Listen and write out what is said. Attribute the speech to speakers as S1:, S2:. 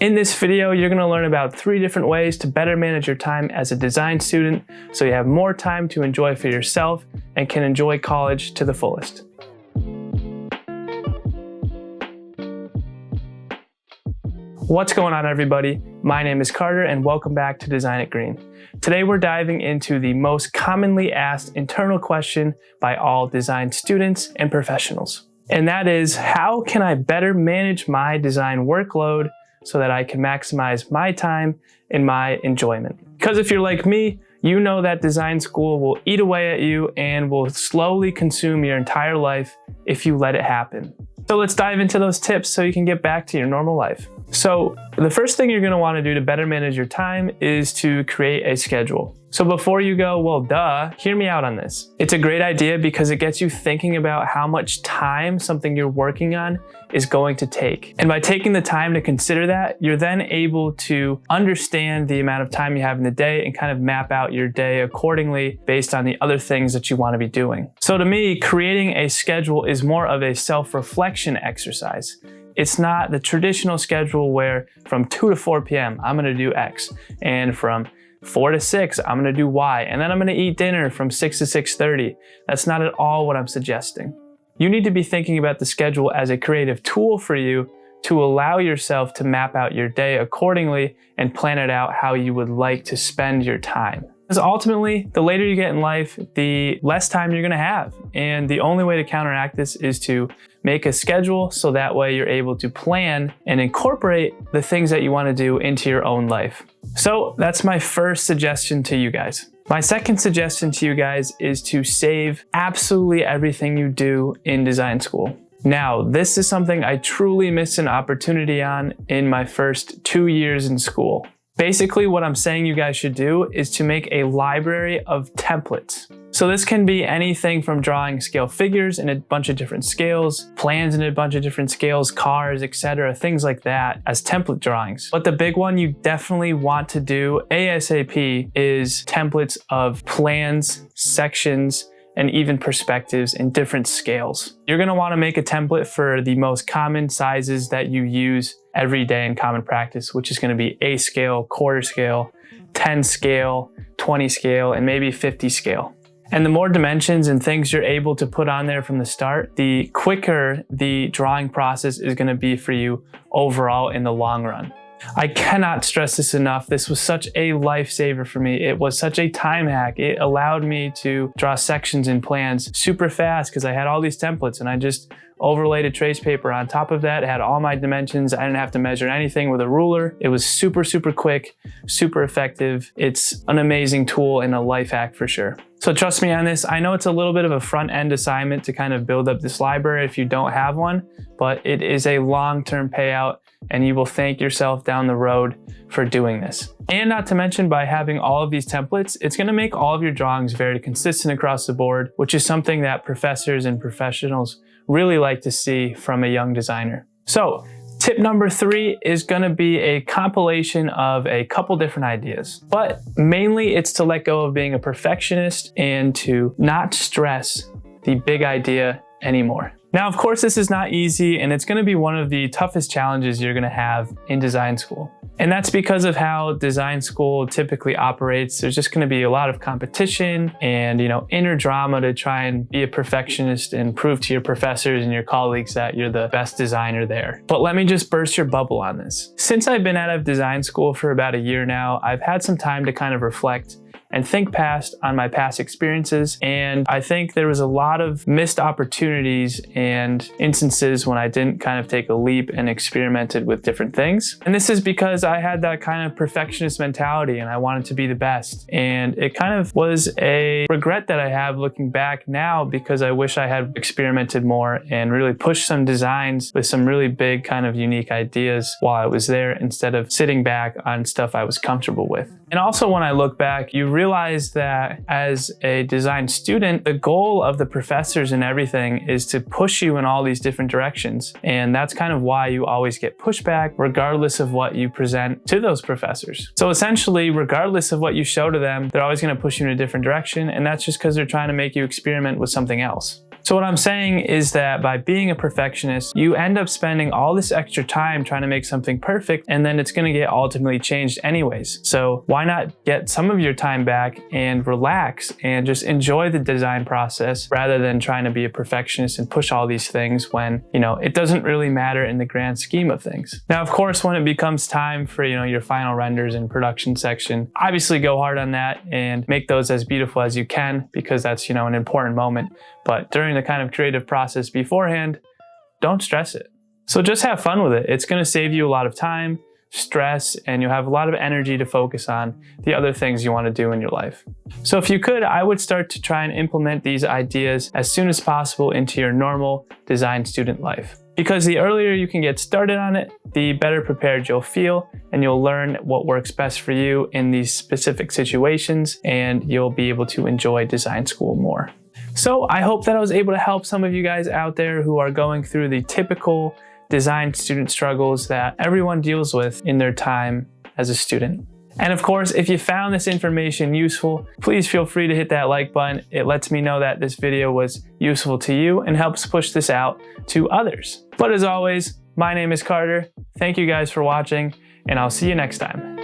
S1: In this video, you're gonna learn about 3 different ways to better manage your time as a design student so you have more time to enjoy for yourself and can enjoy college to the fullest. What's going on, everybody? My name is Carter and welcome back to Design It Green. Today we're diving into the most commonly asked internal question by all design students and professionals. And that is, how can I better manage my design workload so that I can maximize my time and my enjoyment? Because if you're like me, you know that design school will eat away at you and will slowly consume your entire life if you let it happen. So let's dive into those tips so you can get back to your normal life. So the first thing you're going to want to do to better manage your time is to create a schedule. So before you go, well, duh, hear me out on this. It's a great idea because it gets you thinking about how much time something you're working on is going to take. And by taking the time to consider that, you're then able to understand the amount of time you have in the day and kind of map out your day accordingly based on the other things that you want to be doing. So to me, creating a schedule is more of a self-reflection exercise. It's not the traditional schedule where from 2 to 4 p.m. I'm gonna do X, and from 4 to 6, I'm gonna do Y, and then I'm gonna eat dinner from 6 to 6:30. That's not at all what I'm suggesting. You need to be thinking about the schedule as a creative tool for you to allow yourself to map out your day accordingly and plan it out how you would like to spend your time. Because ultimately, the later you get in life, the less time you're gonna have. And the only way to counteract this is to make a schedule so that way you're able to plan and incorporate the things that you wanna do into your own life. So that's my first suggestion to you guys. My second suggestion to you guys is to save absolutely everything you do in design school. Now, this is something I truly missed an opportunity on in my first 2 years in school. Basically, what I'm saying you guys should do is to make a library of templates. So this can be anything from drawing scale figures in a bunch of different scales, plans in a bunch of different scales, cars, etc., things like that as template drawings. But the big one you definitely want to do ASAP is templates of plans, sections, and even perspectives in different scales. You're gonna wanna make a template for the most common sizes that you use every day in common practice, which is gonna be A scale, quarter scale, 10 scale, 20 scale, and maybe 50 scale. And the more dimensions and things you're able to put on there from the start, the quicker the drawing process is gonna be for you overall in the long run. I cannot stress this enough. This was such a lifesaver for me. It was such a time hack. It allowed me to draw sections and plans super fast because I had all these templates and I just overlaid a trace paper on top of that. It had all my dimensions. I didn't have to measure anything with a ruler. It was super, super quick, super effective. It's an amazing tool and a life hack for sure. So trust me on this. I know it's a little bit of a front-end assignment to kind of build up this library if you don't have one, but it is a long-term payout and you will thank yourself down the road for doing this. And not to mention, by having all of these templates, it's gonna make all of your drawings very consistent across the board, which is something that professors and professionals really like to see from a young designer. So tip number 3 is gonna be a compilation of a couple different ideas, but mainly it's to let go of being a perfectionist and to not stress the big idea anymore. Now, of course, this is not easy and it's gonna be one of the toughest challenges you're gonna have in design school. And that's because of how design school typically operates. There's just gonna be a lot of competition and, inner drama to try and be a perfectionist and prove to your professors and your colleagues that you're the best designer there. But let me just burst your bubble on this. Since I've been out of design school for about a year now, I've had some time to kind of reflect and think past on my past experiences. And I think there was a lot of missed opportunities and instances when I didn't kind of take a leap and experimented with different things. And this is because I had that kind of perfectionist mentality and I wanted to be the best. And it kind of was a regret that I have looking back now because I wish I had experimented more and really pushed some designs with some really big kind of unique ideas while I was there instead of sitting back on stuff I was comfortable with. And also when I look back, you realize that as a design student, the goal of the professors and everything is to push you in all these different directions. And that's kind of why you always get pushback regardless of what you present to those professors. So essentially, regardless of what you show to them, they're always going to push you in a different direction. And that's just because they're trying to make you experiment with something else. So what I'm saying is that by being a perfectionist, you end up spending all this extra time trying to make something perfect, and then it's going to get ultimately changed anyways. So why not get some of your time back and relax and just enjoy the design process rather than trying to be a perfectionist and push all these things when, it doesn't really matter in the grand scheme of things. Now, of course, when it becomes time for, your final renders and production section, obviously go hard on that and make those as beautiful as you can, because that's, an important moment. But during the kind of creative process beforehand, don't stress it. So just have fun with it. It's going to save you a lot of time, stress, and you'll have a lot of energy to focus on the other things you want to do in your life. So if you could, I would start to try and implement these ideas as soon as possible into your normal design student life. Because the earlier you can get started on it, the better prepared you'll feel, and you'll learn what works best for you in these specific situations, and you'll be able to enjoy design school more. So I hope that I was able to help some of you guys out there who are going through the typical design student struggles that everyone deals with in their time as a student. And of course, if you found this information useful, please feel free to hit that like button. It lets me know that this video was useful to you and helps push this out to others. But as always, my name is Carter. Thank you guys for watching, and I'll see you next time.